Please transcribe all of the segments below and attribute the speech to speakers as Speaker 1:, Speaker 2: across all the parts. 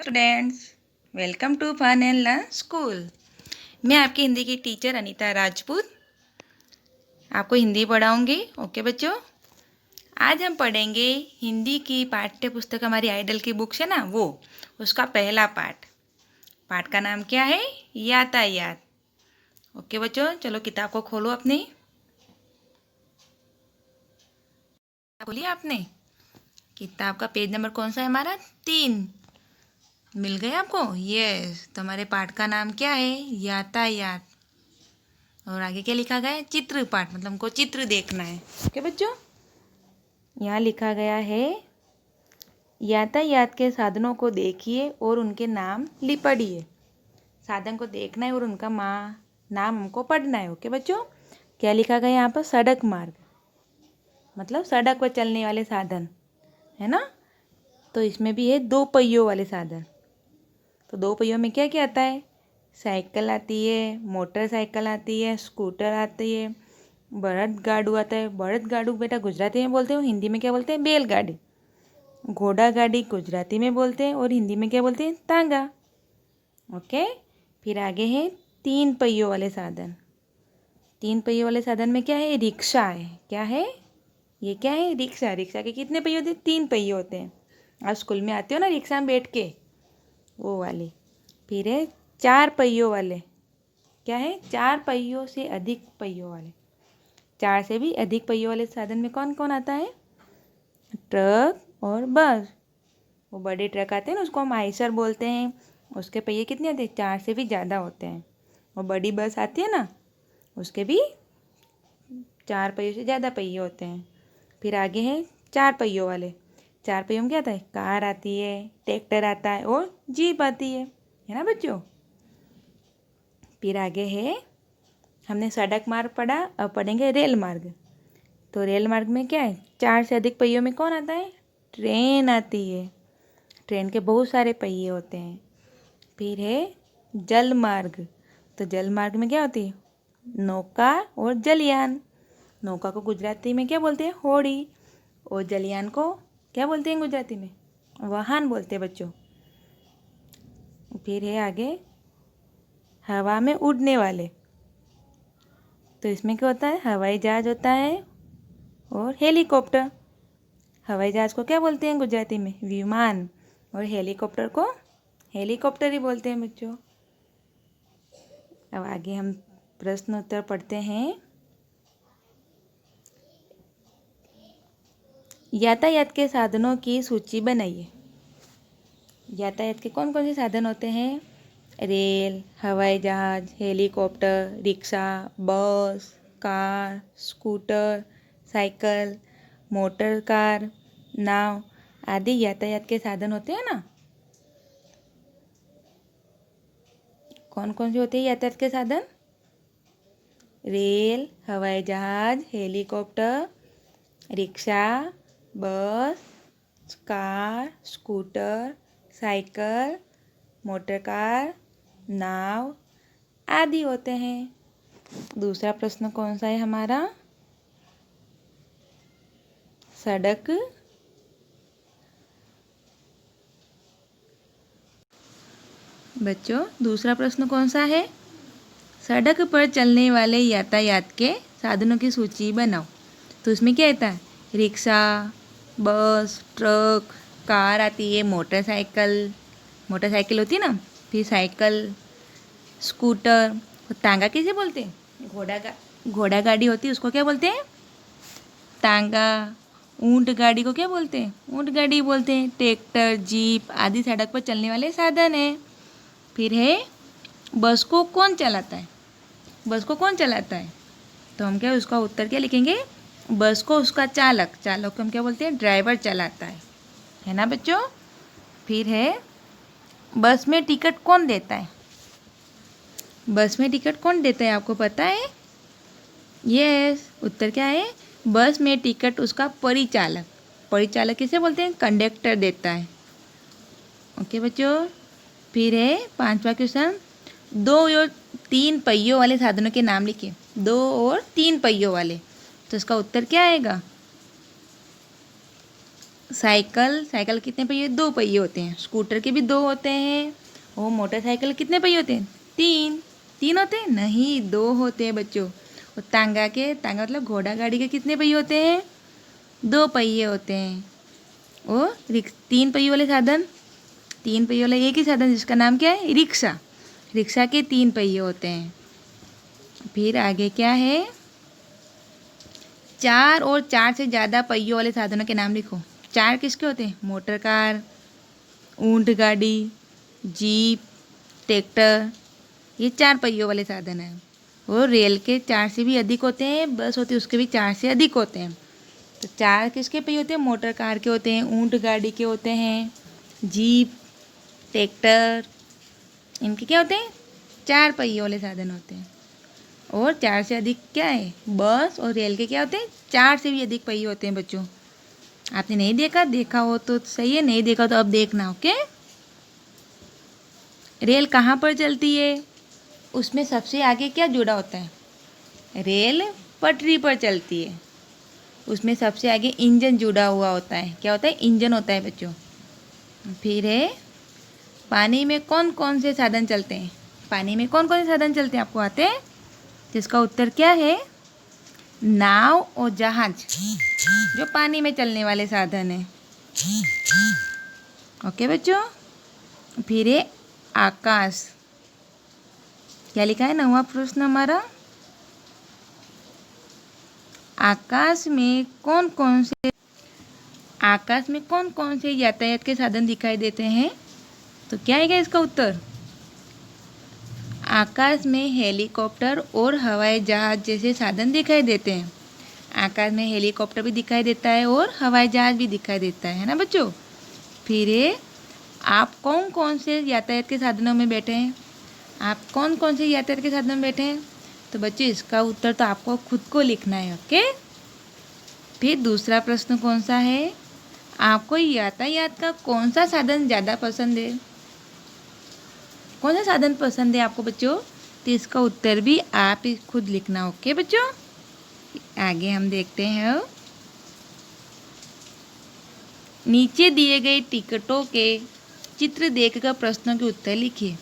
Speaker 1: Students, welcome to fun and learn school. मैं आपकी हिंदी की टीचर अनीता राजपूत आपको हिंदी पढ़ाऊंगी। ओके बच्चों, आज हम पढ़ेंगे हिंदी की पाठ्य पुस्तक, हमारी आइडल की बुक्स है ना, वो उसका पहला पाठ का नाम क्या है? यातायात। ओके बच्चों, चलो किताब को खोलो अपनी। खोलिए आपने किताब का पेज नंबर कौन सा है हमारा? 3। मिल गए आपको? यस। तो हमारे पाठ का नाम क्या है? यातायात। और आगे क्या लिखा गया है? चित्र पाठ, मतलब हमको चित्र देखना है। ओके बच्चों, यहाँ लिखा गया है यातायात के साधनों को देखिए और उनके नाम पढ़िए। साधन को देखना है और उनका नाम हमको पढ़ना है। ओके बच्चों, क्या लिखा गया यहाँ पर? सड़क मार्ग, मतलब सड़क पर चलने वाले साधन है ना। तो इसमें भी है 2 पहियों वाले साधन। तो 2 पहियों में क्या क्या आता है? साइकिल आती है, मोटरसाइकिल आती है, स्कूटर आती है, बड़द गाड़ू आता है। बड़द गाड़ू बेटा गुजराती में बोलते हैं, हिंदी में क्या बोलते हैं? बैलगाड़ी। घोड़ा गाड़ी गुजराती में बोलते हैं और हिंदी में क्या बोलते हैं? तांगा। ओके, फिर आगे है 3 पहियों वाले साधन। 3 पहियों वाले साधन में क्या है? रिक्शा है। क्या है ये? क्या है? रिक्शा। रिक्शा के कितने पहिए होते हैं? 3 पहिए होते हैं। आप स्कूल में आते हो ना रिक्शा में बैठ के, वो वाली। फिर है 4 पहियों वाले। क्या है? 4 पहियों से अधिक पहियों वाले। 4 से भी अधिक पहियों वाले साधन में कौन कौन आता है? ट्रक और बस। वो बड़े ट्रक आते हैं ना, उसको हम आइसर बोलते हैं। उसके पहिए कितने होते हैं? 4 से भी ज़्यादा होते हैं। और बड़ी बस आती है ना, उसके भी 4 पहियों से ज़्यादा पहिए होते हैं। फिर आगे है 4 पहियों वाले। 4 पहियों में क्या आता है? कार आती है, ट्रैक्टर आता है और जीप आती है ना बच्चों। फिर आगे है, हमने सड़क मार्ग पढ़ा, अब पढ़ेंगे रेल मार्ग। तो रेल मार्ग में क्या है? 4 से अधिक पहियों में कौन आता है? ट्रेन आती है। ट्रेन के बहुत सारे पहिए होते हैं। फिर है जल मार्ग। तो जल मार्ग में क्या होती है? नौका और जलयान। नौका को गुजराती में क्या बोलते हैं? होड़ी। और जलयान को क्या बोलते हैं गुजराती में? वाहन बोलते हैं बच्चों। फिर है आगे हवा में उड़ने वाले। तो इसमें क्या होता है? हवाई जहाज होता है और हेलीकॉप्टर। हवाई जहाज को क्या बोलते हैं गुजराती में? विमान। और हेलीकॉप्टर को हेलीकॉप्टर ही बोलते हैं बच्चों। अब आगे हम प्रश्न उत्तर पढ़ते हैं। यातायात के साधनों की सूची बनाइए। यातायात के कौन कौन से साधन होते हैं? रेल, हवाई जहाज, helicopter, rickshaw, bus, car, scooter, cycle, motor car, नाव आदि यातायात के साधन होते हैं ना। कौन कौन से होते हैं यातायात के साधन? रेल, हवाई जहाज, helicopter, rickshaw, bus, car, scooter, cycle, motor car, नाव आदि होते हैं। दूसरा प्रश्न कौन सा है हमारा? सड़क बच्चों, दूसरा प्रश्न कौन सा है? सड़क पर चलने वाले यातायात के साधनों की सूची बनाओ। तो उसमें क्या आता है? रिक्शा, बस, ट्रक, कार आती है, मोटरसाइकिल, मोटरसाइकिल होती है ना, फिर साइकिल, स्कूटर। और तांगा किसे बोलते हैं? घोड़ा गाड़ी होती है, उसको क्या बोलते हैं? तांगा। ऊंट गाड़ी को क्या बोलते हैं? ऊंट गाड़ी बोलते हैं। ट्रैक्टर, जीप आदि सड़क पर चलने वाले साधन है। फिर है बस को कौन चलाता है? बस को कौन चलाता है? तो हम क्या उसका उत्तर क्या लिखेंगे? बस को उसका चालक को हम क्या बोलते हैं? ड्राइवर चलाता है ना बच्चों। फिर है बस में टिकट कौन देता है? बस में टिकट कौन देता है, आपको पता है? यस, उत्तर क्या है? बस में टिकट उसका परिचालक। परिचालक किसे बोलते हैं? कंडक्टर देता है। ओके बच्चों, फिर है 5वां क्वेश्चन। 2 और 3 पहियों वाले साधनों के नाम लिखिए। 2 और 3 पहियों वाले। तो इसका उत्तर क्या आएगा? साइकिल, साइकिल कितने पहिए? 2 पहिए होते हैं। स्कूटर के भी 2 होते हैं। और मोटरसाइकिल कितने पहिए होते हैं? 3। 3 होते हैं? नहीं, 2 होते हैं बच्चों। और तांगा मतलब घोड़ा गाड़ी के कितने पहिए होते हैं? 2 पहिए होते हैं। और 3 पहिए वाले साधन, 3 पहिए वाला एक ही साधन जिसका नाम क्या है? रिक्शा। रिक्शा के 3 पहिए होते हैं। फिर आगे क्या है? 4 और 4 से ज़्यादा पहियों वाले साधनों के नाम लिखो। 4 किसके होते हैं? मोटर कार, ऊंट गाड़ी, जीप, ट्रैक्टर, ये 4 पहियों वाले साधन हैं। और रेल के 4 से भी अधिक होते हैं, बस होती है उसके भी 4 से अधिक होते हैं। तो 4 किसके पहिए होते हैं? मोटर कार के होते हैं, ऊंट गाड़ी के होते हैं, जीप, ट्रैक्टर, इनके क्या होते हैं? 4 पहियों वाले साधन होते हैं। और 4 से अधिक क्या है? बस और रेल के क्या होते हैं? 4 से भी अधिक पहिए होते हैं बच्चों। आपने नहीं देखा? देखा हो तो सही है, नहीं देखा तो अब देखना। ओके। रेल कहाँ पर चलती है? उसमें सबसे आगे क्या जुड़ा होता है? रेल पटरी पर चलती है। उसमें सबसे आगे इंजन जुड़ा हुआ होता है। क्या होता है? इंजन होता है बच्चों। फिर है पानी में कौन कौन से साधन चलते हैं? पानी में कौन कौन से साधन चलते हैं, आपको आते हैं? जिसका उत्तर क्या है? नाव और जहाज, जो पानी में चलने वाले साधन है। ओके बच्चों। फिर है आकाश। क्या लिखा है? 9वां प्रश्न हमारा, आकाश में कौन कौन से यातायात के साधन दिखाई देते हैं? तो क्या है इसका उत्तर? आकाश में हेलीकॉप्टर और हवाई जहाज जैसे साधन दिखाई देते हैं। आकाश में हेलीकॉप्टर भी दिखाई देता है और हवाई जहाज भी दिखाई देता है ना बच्चों। फिर आप कौन कौन से यातायात के साधनों में बैठे हैं? आप कौन कौन से यातायात के साधन में बैठे हैं? तो बच्चों इसका उत्तर तो आपको खुद को लिखना है। ओके। फिर दूसरा प्रश्न कौन सा है? आपको यातायात का कौन सा साधन ज़्यादा पसंद है? कौन सा साधन पसंद है आपको बच्चों? तो इसका उत्तर भी आप ही खुद लिखना। ओके बच्चों। आगे हम देखते हैं। नीचे दिए गए टिकटों के चित्र देखकर प्रश्नों के उत्तर लिखिए।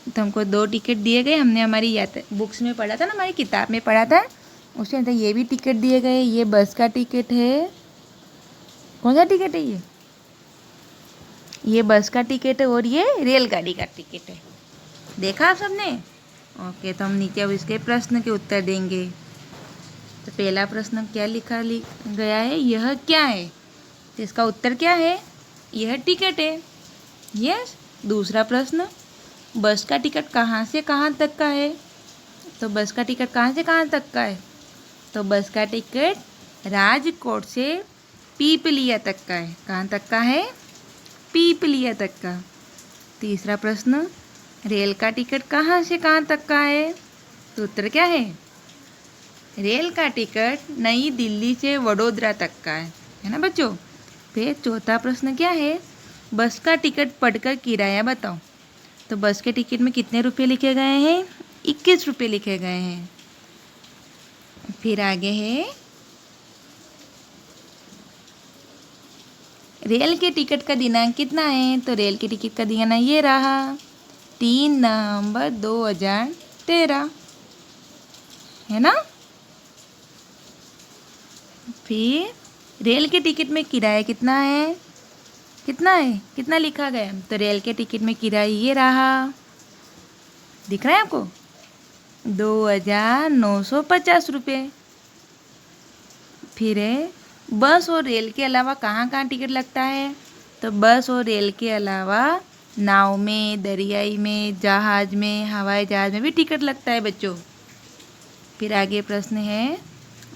Speaker 1: तो हमको 2 टिकट दिए गए, हमने हमारी बुक्स में पढ़ा था ना, हमारी किताब में पढ़ा था। उसमें तो ये भी टिकट दिए गए। ये बस का टिकट है। कौन सा टिकट है ये बस का टिकट है और ये रेलगाड़ी का टिकट है। देखा आप सबने? ओके। तो हम नीचे अब इसके प्रश्न के उत्तर देंगे। तो पहला प्रश्न क्या लिखा गया है? यह क्या है? तो इसका उत्तर क्या है? यह टिकट है। यस। दूसरा प्रश्न, बस का टिकट कहाँ से कहाँ तक का है? तो बस का टिकट कहाँ से कहाँ तक का है? तो बस का टिकट राजकोट से पीपलिया तक का है। कहाँ तक का है? पीपलिया तक का। तीसरा प्रश्न, रेल का टिकट कहाँ से कहाँ तक का है? तो उत्तर क्या है? रेल का टिकट नई दिल्ली से वडोदरा तक का है ना बच्चों। फिर चौथा प्रश्न क्या है? बस का टिकट पढ़कर किराया बताओ। तो बस के टिकट में कितने रुपए लिखे गए हैं? 21 रुपये लिखे गए हैं। फिर आगे है रेल के टिकट का दिनांक कितना है? तो रेल के टिकट का दिनांक ये रहा, 3 नवंबर 2013, है ना। फिर रेल के टिकट में किराया कितना है? कितना लिखा गया? तो रेल के टिकट में किराया ये रहा, दिख रहा है आपको, 2950 रुपये। फिर है बस और रेल के अलावा कहाँ कहाँ टिकट लगता है? तो बस और रेल के अलावा नाव में, दरियाई में, जहाज में, हवाई जहाज में भी टिकट लगता है बच्चों। फिर आगे प्रश्न है,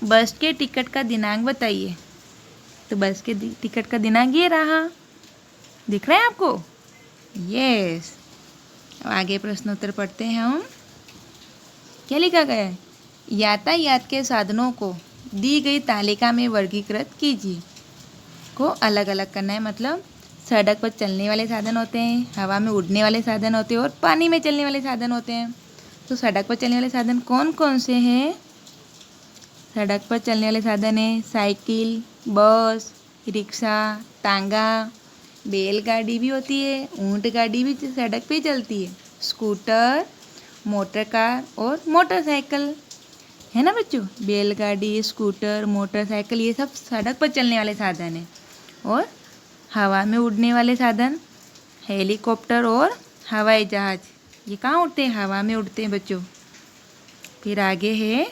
Speaker 1: बस के टिकट का दिनांक बताइए। तो बस के टिकट का दिनांक ये रहा, दिख रहा है आपको? यस। अब आगे प्रश्न उत्तर पढ़ते हैं हम। क्या लिखा गया है? यातायात के साधनों को दी गई तालिका में वर्गीकृत कीजिए। को अलग अलग करना है, मतलब सड़क पर चलने वाले साधन होते हैं, हवा में उड़ने वाले साधन होते हैं और पानी में चलने वाले साधन होते हैं। तो सड़क पर चलने वाले साधन कौन कौन से हैं? सड़क पर चलने वाले साधन है साइकिल, बस, रिक्शा, टांगा, बैलगाड़ी भी होती है, ऊंट गाड़ी भी सड़क पे चलती है, स्कूटर, मोटर कार और मोटरसाइकिल, है ना बच्चों। बैलगाड़ी, स्कूटर, मोटरसाइकिल ये सब सड़क पर चलने वाले साधन हैं। और हवा में उड़ने वाले साधन हेलीकॉप्टर और हवाई जहाज़, ये कहाँ उड़ते हैं? हवा में उड़ते हैं बच्चों। फिर आगे है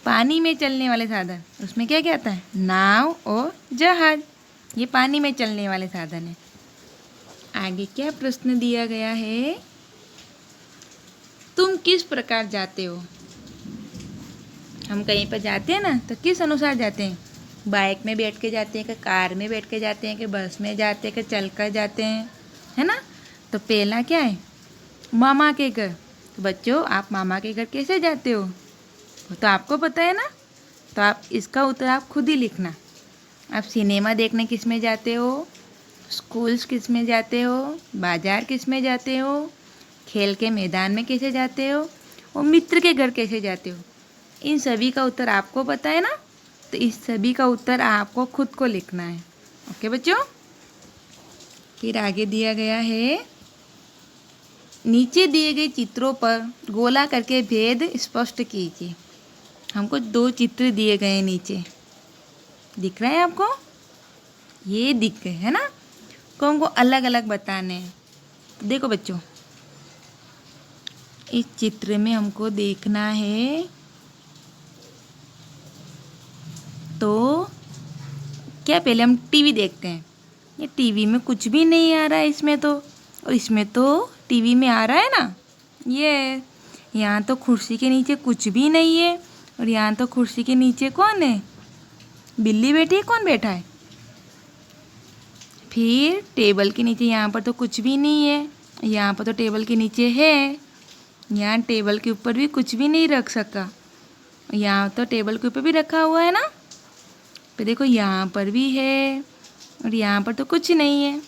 Speaker 1: पानी में चलने वाले साधन, उसमें क्या क्या आता है? नाव और जहाज, ये पानी में चलने वाले साधन है। आगे क्या प्रश्न दिया गया है? तुम किस प्रकार जाते हो? हम कहीं पर जाते हैं ना तो किस अनुसार जाते हैं? बाइक में बैठ के जाते हैं कि कार में बैठ के जाते हैं कि बस में जाते हैं कि चल कर जाते हैं, है ना। तो पहला क्या है? मामा के घर। तो बच्चों आप मामा के घर कैसे जाते हो? वो तो आपको पता है ना। तो आप इसका उत्तर आप खुद ही लिखना। आप सिनेमा देखने किस में जाते हो? स्कूल्स किस में जाते हो? बाजार किस में जाते हो? खेल के मैदान में कैसे जाते हो? और मित्र के घर कैसे जाते हो? इन सभी का उत्तर आपको पता है ना। तो इस सभी का उत्तर आपको खुद को लिखना है। ओके बच्चों। फिर आगे दिया गया है, नीचे दिए गए चित्रों पर गोला करके भेद स्पष्ट कीजिए। हमको 2 चित्र दिए गए हैं नीचे, दिख रहा है आपको? ये दिख गए है ना, को हमको अलग अलग बताने हैं। तो देखो बच्चों, इस चित्र में हमको देखना है, तो क्या पहले हम टीवी देखते हैं। ये टीवी में कुछ भी नहीं आ रहा है इसमें तो, और इसमें तो टीवी में आ रहा है ना। ये यहाँ तो कुर्सी के नीचे कुछ भी नहीं है, और यहाँ तो कुर्सी के नीचे कौन है? बिल्ली बैठी है, कौन बैठा है? फिर टेबल के नीचे यहाँ पर तो कुछ भी नहीं है, यहाँ पर तो टेबल के नीचे है, यहाँ टेबल के ऊपर भी कुछ भी नहीं रख सका, यहाँ तो टेबल के ऊपर भी रखा हुआ है ना। फिर देखो यहाँ पर भी है, और यहाँ पर तो कुछ नहीं है।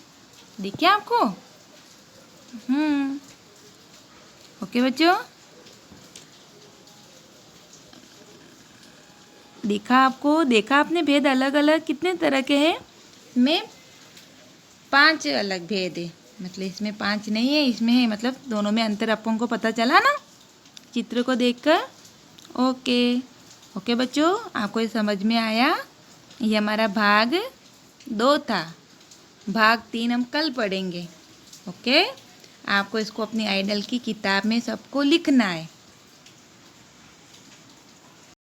Speaker 1: देखिए आपको? ओके बच्चों, देखा आपको? देखा आपने भेद अलग अलग कितने तरह के हैं? में 5 अलग भेद है, मतलब इसमें 5 नहीं है, इसमें है, मतलब दोनों में अंतर आपको पता चला ना चित्र को देखकर। ओके ओके बच्चों, आपको ये समझ में आया? ये हमारा भाग 2 था। भाग 3 हम कल पढ़ेंगे। ओके, आपको इसको अपनी आइडल की किताब में सबको लिखना है।